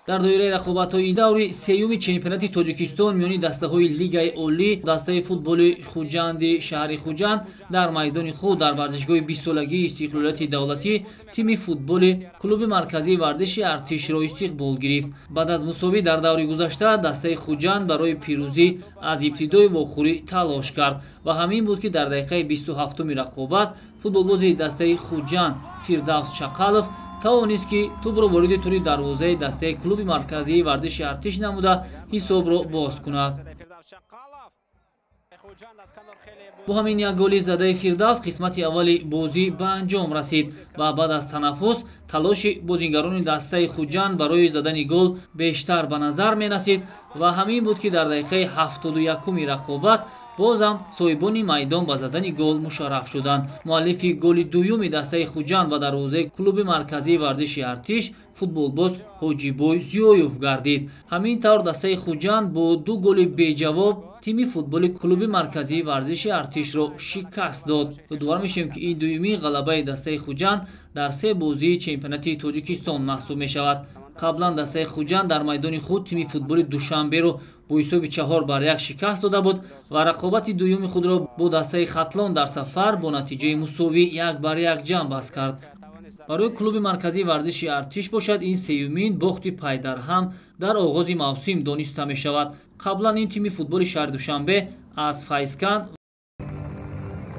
дар доираи рақобатҳои даври сеюми чемпионати тоҷикистон миёни дастаҳои лигаи олӣ дастаи футболи хуҷанди шаҳри Хуҷанд дар майдони худ дар варзишгоҳи 20-солагии истиқлолияти давлатӣ тими футболи клуби марказии варзиши артишро истиқбол гирифт. Баъд аз мусовӣ дар даври гузашта дастаи Хуҷанд барои пирӯзӣ аз ибтидои вохӯрӣ талош кард ва ҳамин буд ки дар дақиқаи 27-уми рақобат футболбози дастаи Хуҷанд Фирдавс Чақалов тавонист ки тӯбро вориди тури дарвозаи дастаи клуби марказии варзиши артиш намуда ҳисобро боз кунад. бо ҳамин як голи задаи Фирдавс қисмати аввали бозӣ ба анҷом расид ва баъд аз танаффус талоши бозингарони дастаи Хуҷанд барои задани гол бештар ба назар мерасид ва ҳамин буд ки дар дақиқаи 71-уми рақобат бозам соҳибони майдон ба задани гол мушарраф шуданд. муаллифи голи дуюми дастаи Хуҷанд ба дарвозаи клуби марказии варзиши артиш футболбоз Ҳоҷибой Зиёев гардид. ҳамин тавр дастаи Хуҷанд бо 2 голи беҷавоб тими футболи клуби марказии варзиши артишро шикаст дод. Эътибор мешавем ки ин дуюмин ғалабаи дастаи Хуҷанд дар 3 бозии чемпионати Тоҷикистон маҳсуб мешавад. қаблан дастаи Хуҷанд дар майдони худ тими футболи Душанберо бо ҳисоби 4-1 шикаст дода буд ва рақобати дуюми худро бо дастаи Хатлон дар сафар бо натиҷаи мусовӣ 1-1 ҷамъбаст кард. барои клуби марказии варзиши артиш бошад ин сеюмин бохти пайдарҳам дар оғози мавсим дониста мешавад. қаблан ин тими футболи шаҳри Душанбе аз Файзкан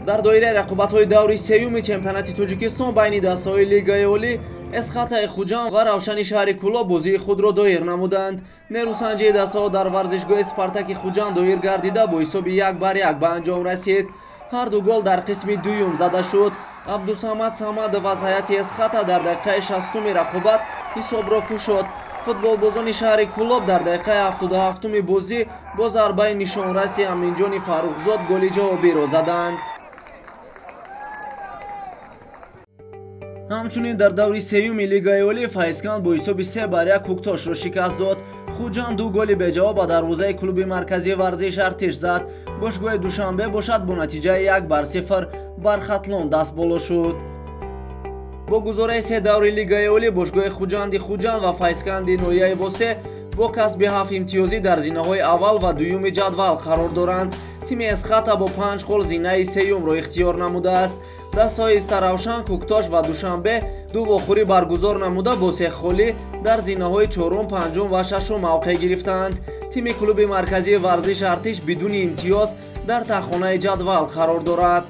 дар доираи рақобатҳои даври сеюми чемпионати Тоҷикистон байни дастаҳои лигаи олӣ Эсхатаи Хуҷанд ва Равшани шаҳри Кӯло бозии худро доир намуданд. нерӯсанҷии дастаҳо дар варзишгоҳи Спартаки Хуҷанд доир гардида бо ҳисоби 1-1 ба анҷом расид. ҳар ду гол дар қисми дуюм зада шуд. Абдусамад Самадов аз ҳайати Эсхата дар дақиқаи 60-уми рақобат ҳисобро кушод. футболбозони шаҳри Кӯлоб дар дақиқаи 77-уми бозӣ бо зарбаи нишонраси Аминҷони Фаррухзод голи ҷавобиро заданд. ҳамчунин дар даври сеюми лигаи олӣ Файзкан бо ҳисоби 3-1 Куктошро шикаст дод. Хуҷанд 2 голи беҷавоб ба дарвозаи клуби марказии варзиш артиш зад. бошгоҳи Душанбе бошад бо натиҷаи 1-0 бар Хатлон дастболо шуд. бо гузораи 3 даври лигаи олӣ бошгоҳи Хуҷанди Хуҷанд ва Файзканди ноҳияи Восе бо касби 7 имтиёзӣ дар зинаҳои аввал ва дуюми ҷадвал қарор доранд. тими Эсхата бо 5 гол зинаи сеюмро ихтиёр намудааст. дастаҳои Старавшан, Куктош ва Душанбе 2 вохӯрӣ баргузор намуда бо сехолӣ дар зинаҳои 4, 5 ва 6 мавқеъ гирифтанд. тими клуби марказии варзиш артиш бидуни имтиёз дар тахонаи ҷадвал қарор дорад.